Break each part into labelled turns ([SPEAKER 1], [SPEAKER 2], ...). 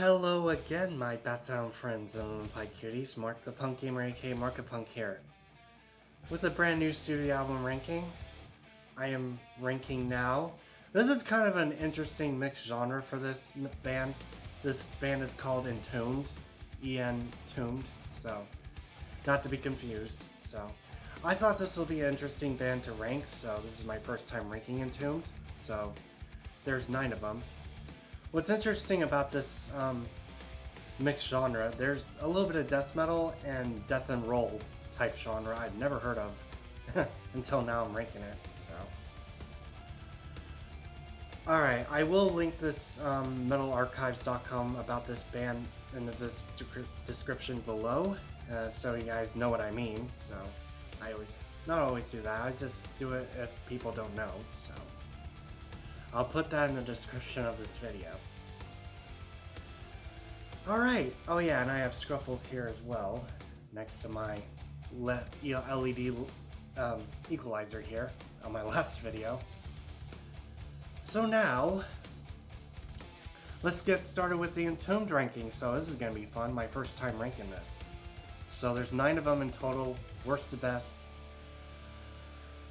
[SPEAKER 1] Hello again, my bat sound friends and pie cuties. Mark the Punk Gamer, a.k.a. Markapunk here. With a brand new studio album ranking, I am ranking now. This is kind of an interesting mixed genre for this band. This band is called Entombed, Entombed, so not to be confused. So I thought this will be an interesting band to rank, so this is my first time ranking Entombed. So there's 9 of them. What's interesting about this mixed genre, there's a little bit of death metal and death and roll type genre I've never heard of until now I'm ranking it, so. Alright, I will link this metalarchives.com about this band in the description below, so you guys know what I mean, so I not always do that, I just do it if people don't know, so. I'll put that in the description of this video. Alright, oh yeah, and I have Scruffles here as well, next to my L.E.D equalizer here on my last video. So now, let's get started with the Entombed ranking. So this is going to be fun, my first time ranking this. So there's 9 of them in total, worst to best.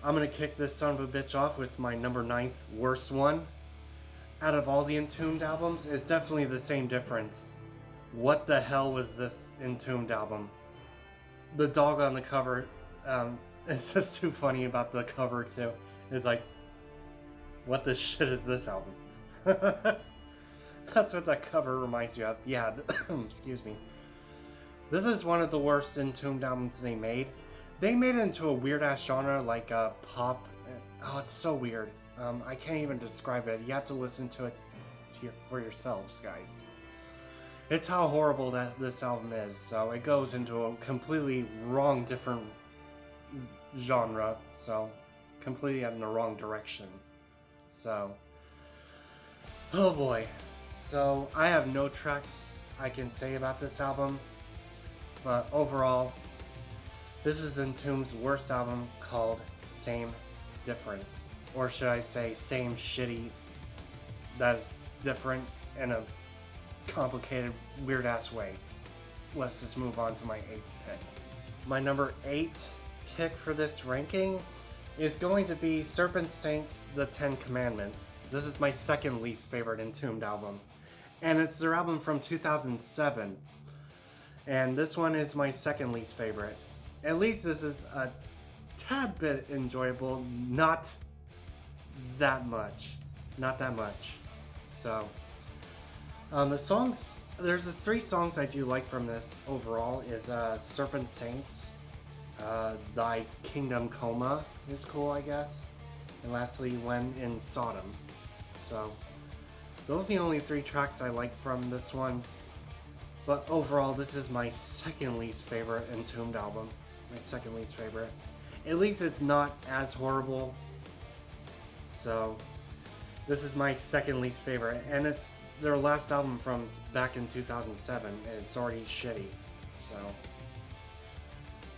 [SPEAKER 1] I'm going to kick this son of a bitch off with my number 9th worst one. Out of all the Entombed albums, it's definitely the same difference. What the hell was this Entombed album? The dog on the cover, it's just too funny about the cover too. It's like, what the shit is this album? That's what that cover reminds you of. Yeah, excuse me. This is one of the worst Entombed albums they made. They made it into a weird-ass genre like pop. Oh, it's so weird. I can't even describe it. You have to listen to it for yourselves, guys. It's how horrible that this album is. So it goes into a completely wrong, different genre. So completely in the wrong direction. So, oh boy. So I have no tracks I can say about this album. But overall, this is Entombed's worst album called Same Difference. Or should I say same shitty that is different in a complicated, weird-ass way. Let's just move on to my 8th pick. My number 8 pick for this ranking is going to be Serpent Saints' The Ten Commandments. This is my second least favorite Entombed album. And it's their album from 2007. And this one is my second least favorite. At least this is a tad bit enjoyable, not that much. Not that much. So, the songs, there's the 3 songs I do like from this overall is Serpent Saints, Thy Kingdom Coma is cool, I guess, and lastly, When in Sodom. So, those are the only 3 tracks I like from this one. But overall, this is my second least favorite Entombed album. My second least favorite. At least it's not as horrible. So, this is my second least favorite. And it's their last album from back in 2007. And it's already shitty. So,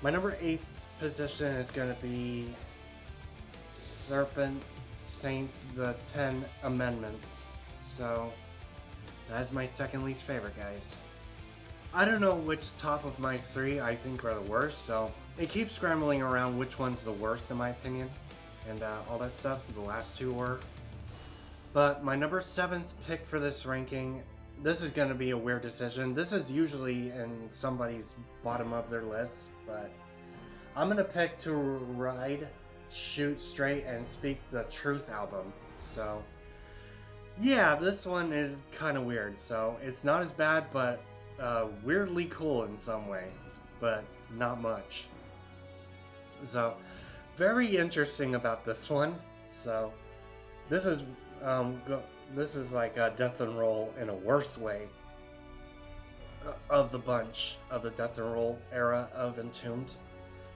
[SPEAKER 1] my number 8th position is going to be Serpent Saints' The Ten Amendments. So, that's my second least favorite, guys. I don't know which top of my 3 I think are the worst, so it keeps scrambling around which one's the worst in my opinion, and all that stuff, the last 2 were. But my number 7th pick for this ranking, this is going to be a weird decision. This is usually in somebody's bottom of their list, but I'm going to pick To Ride, Shoot Straight, and Speak the Truth album. So, yeah, this one is kind of weird, so it's not as bad, but weirdly cool in some way, but not much. So, very interesting about this one. So, this is like a death and roll in a worse way of the bunch of the death and roll era of Entombed.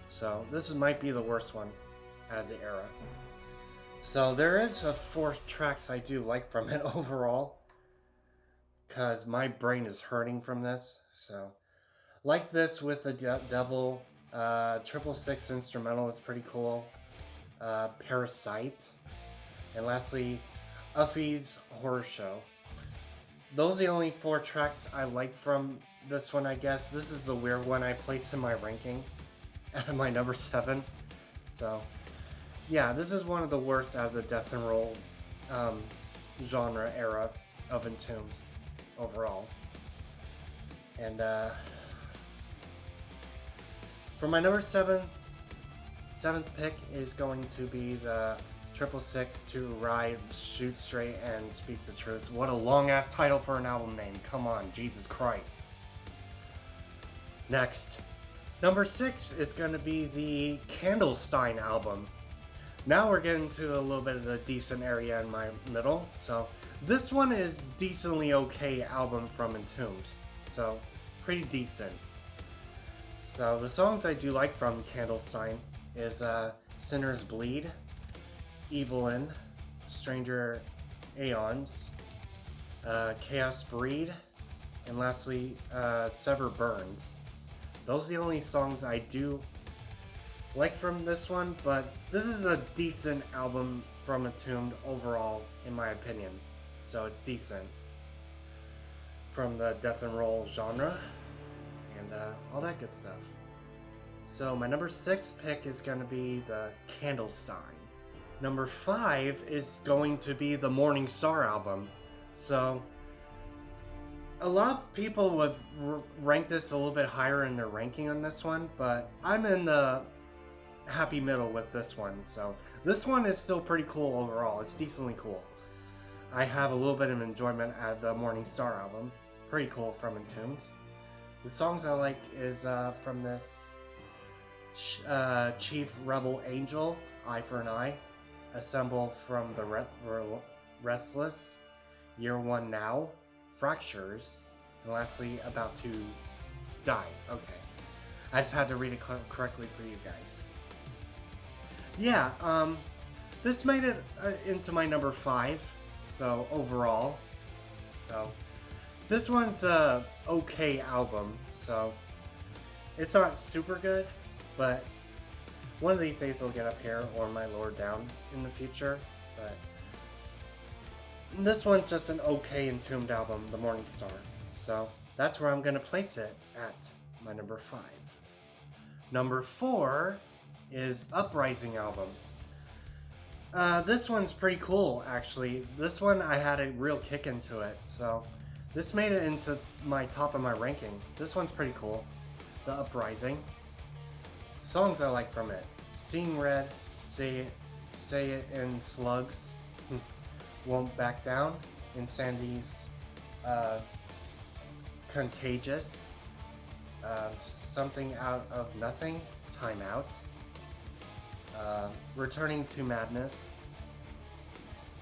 [SPEAKER 1] So, this might be the worst one out of the era. So, there is 4 tracks I do like from it overall, because my brain is hurting from this. So, like this with the Devil, 666 instrumental is pretty cool. Parasite, and lastly, Uffy's Horror Show. those are the only 4 tracks I like from this one, I guess. This is the weird one I placed in my ranking at my number 7. So, yeah, this is one of the worst out of the death and roll genre era of Entombed overall. And for my number 7th pick is going to be the 666 to Ride, Shoot Straight, and Speak the Truth. What a long ass title for an album name. Come on, Jesus Christ. Next. Number 6 is going to be the Candlestein album. Now we're getting to a little bit of the decent area in my middle. So this one is decently okay album from Entombed. So pretty decent. So the songs I do like from Candlestein is Sinner's Bleed, Evelyn, Stranger Aeons, Chaos Breed, and lastly Sever Burns. Those are the only songs I do like from this one, but this is a decent album from Entombed overall, in my opinion. So it's decent from the death and roll genre and all that good stuff. So my number 6 pick is going to be the Candlestein. Number 5 is going to be the Morning Star album. So a lot of people would rank this a little bit higher in their ranking on this one, but I'm in the happy middle with this one. So this one is still pretty cool overall. It's decently cool. I have a little bit of enjoyment at the Morning Star album. Pretty cool from Entombed. The songs I like is from this Chief Rebel Angel, Eye for an Eye, Assemble from the Restless, Year One Now, Fractures, and lastly, About to Die. Okay. I just had to read it correctly for you guys. Yeah, this made it into my number 5, so overall. So, this one's a okay album, so it's not super good, but one of these days it'll get up here or might lower down in the future, but this one's just an okay Entombed album, The Morning Star. So that's where I'm going to place it at my number 5. Number 4 is Uprising album. This one's pretty cool, actually. This one I had a real kick into it, so this made it into my top of my ranking. This one's pretty cool. The Uprising. Songs I like from it: Seeing Red, Say It in Slugs, Won't Back Down, Insanity's Contagious, Something Out of Nothing, Time Out, Returning to Madness,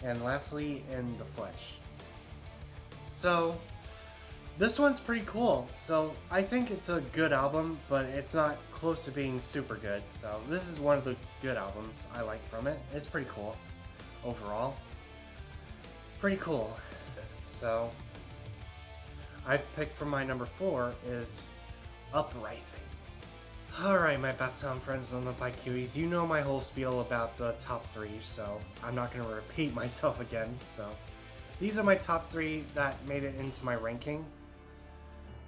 [SPEAKER 1] and lastly, In the Flesh. So this one's pretty cool. So I think it's a good album, but it's not close to being super good. So this is one of the good albums I like from it. It's pretty cool overall. Pretty cool. So I picked for my number 4 is Uprising. Alright, my best sound friends on the Bike Kiwis, you know my whole spiel about the top 3, so I'm not going to repeat myself again. So these are my top 3 that made it into my ranking.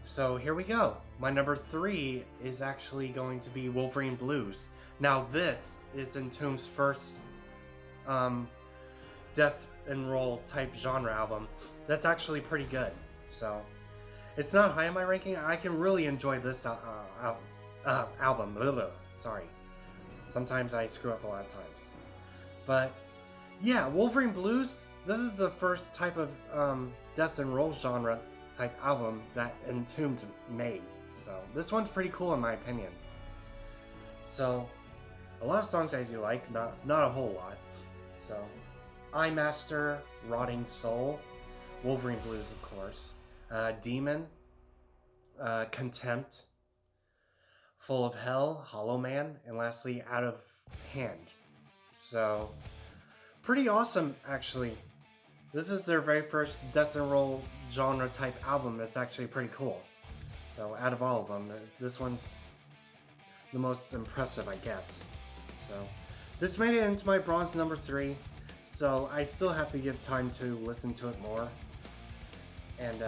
[SPEAKER 1] So here we go. My number 3 is actually going to be Wolverine Blues. Now this is Entombed's first death and roll type genre album that's actually pretty good. So it's not high in my ranking. I can really enjoy this album. Sorry. Sometimes I screw up a lot of times. But yeah, Wolverine Blues, this is the first type of death and roll genre type album that Entombed made. So this one's pretty cool in my opinion. So a lot of songs I do like, not a whole lot. So I Master, Rotting Soul, Wolverine Blues of course, Demon, Contempt, Full of Hell, Hollow Man, and lastly Out of Hand. So pretty awesome actually. This is their very first death and roll genre type album that's actually pretty cool. So out of all of them, this one's the most impressive, I guess. So this made it into my bronze number 3. So I still have to give time to listen to it more. And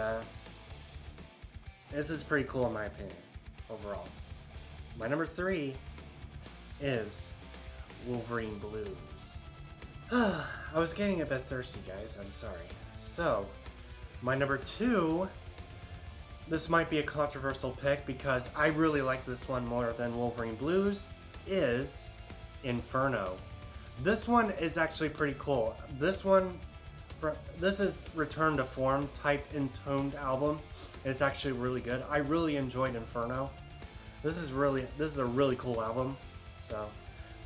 [SPEAKER 1] this is pretty cool in my opinion, overall. My number 3 is Wolverine Blues. I was getting a bit thirsty, guys, I'm sorry. So, my number 2, this might be a controversial pick because I really like this one more than Wolverine Blues, is Inferno. This one is actually pretty cool. This is Return to Form type Entombed album. It's actually really good. I really enjoyed Inferno. This is a really cool album. So,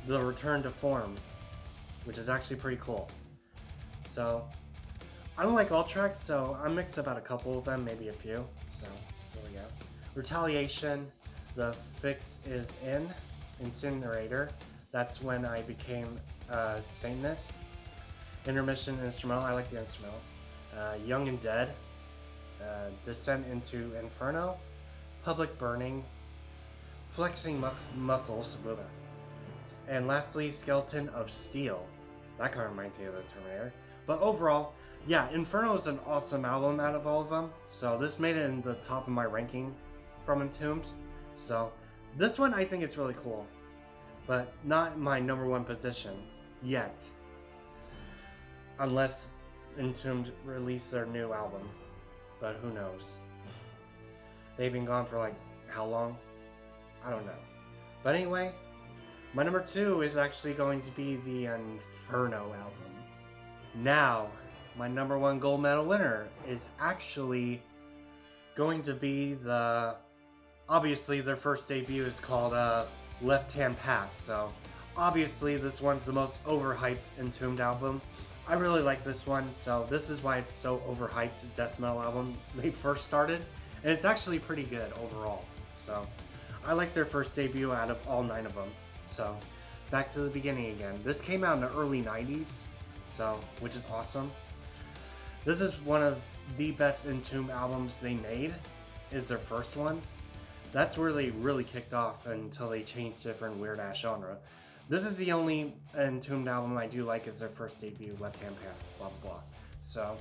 [SPEAKER 1] the Return to Form, which is actually pretty cool. So, I don't like all tracks, so I mixed about a couple of them, maybe a few. So, here we go. Retaliation, the fix is in. Incinerator, that's when I became a Satanist. Intermission instrumental, I like the instrumental. Young and Dead, Descent into Inferno, Public Burning, Flexing Muscles, blah, blah. And lastly, Skeleton of Steel. That kind of reminds me of the Terminator. But overall, yeah, Inferno is an awesome album out of all of them. So this made it in the top of my ranking from Entombed. So this one I think it's really cool. But not my number 1 position yet. Unless Entombed release their new album. But who knows. They've been gone for like, how long? I don't know. But anyway, my number 2 is actually going to be the Inferno album. Now, my number 1 gold medal winner is actually going to be obviously their first debut is called Left Hand Path, so obviously this one's the most overhyped Entombed album. I really like this one, so this is why it's so overhyped death metal album they first started, and it's actually pretty good overall. So I like their first debut out of all 9 of them. So back to the beginning again. This came out in the early 90s, so which is awesome. This is one of the best Entombed albums they made, is their first one. That's where they really kicked off until they changed different weird ass genre. This is the only Entombed album I do like, is their first debut, Left Hand Path, blah blah blah. So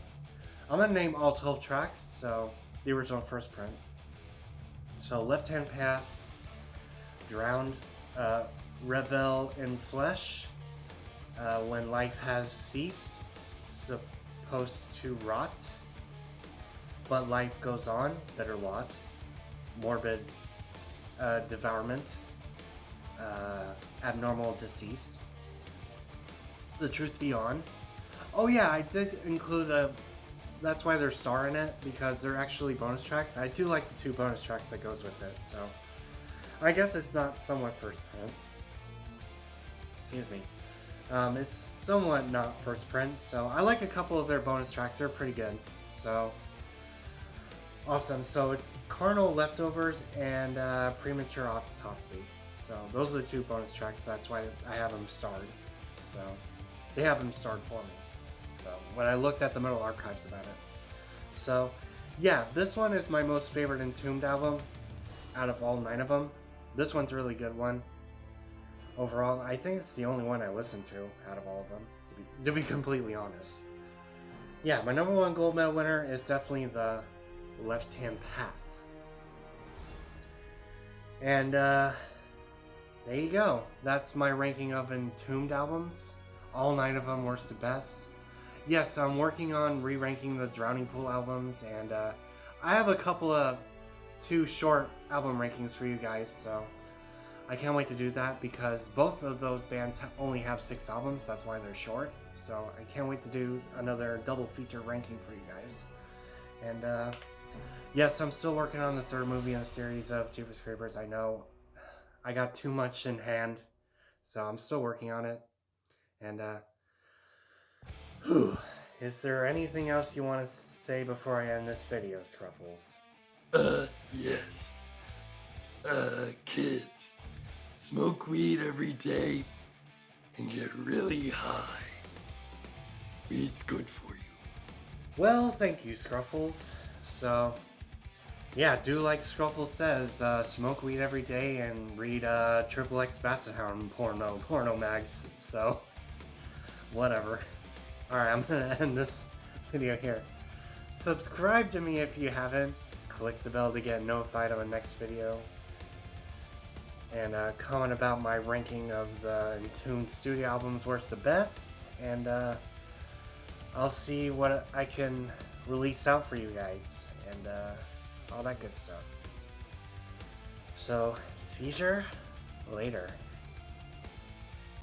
[SPEAKER 1] I'm gonna name all 12 tracks, so the original first print. So Left Hand Path, Drowned, Revel in Flesh, When Life Has Ceased, Supposed to Rot, But Life Goes On, Bitter Loss, Morbid Devourment, Abnormal Deceased, The Truth Beyond. Oh yeah, I did include that's why there's Star in it, because they're actually bonus tracks. I do like the 2 bonus tracks that goes with it, so I guess it's not somewhat first print. Excuse me. It's somewhat not first print, so I like a couple of their bonus tracks. They're pretty good. So awesome. So it's Carnal Leftovers and Premature Autopsy. So those are the 2 bonus tracks. That's why I have them starred. So they have them starred for me. So when I looked at the Metal Archives about it. So yeah, this one is my most favorite Entombed album out of all 9 of them. This one's a really good one. Overall, I think it's the only one I listen to out of all of them, to be completely honest. Yeah, my number 1 gold medal winner is definitely the Left Hand Path. And there you go. That's my ranking of Entombed albums. All 9 of them worst to best. Yes, I'm working on re-ranking the Drowning Pool albums, and I have a couple of 2 short album rankings for you guys, so I can't wait to do that because both of those bands only have 6 albums. That's why they're short. So I can't wait to do another double feature ranking for you guys. And yes, I'm still working on the 3rd movie in a series of Jeepers Creepers. I know I got too much in hand, so I'm still working on it. And is there anything else you want to say before I end this video, Scruffles?
[SPEAKER 2] Yes. Kids, smoke weed every day and get really high. Weed's good for you.
[SPEAKER 1] Well, thank you, Scruffles. So, yeah, do like Scruffles says, smoke weed every day and read Triple X Basset Hound porno mags. So, whatever. Alright, I'm gonna end this video here. Subscribe to me if you haven't. Click the bell to get notified of the next video. And comment about my ranking of the Entombed studio albums worst to best. And I'll see what I can release out for you guys. And all that good stuff. So, seizure later.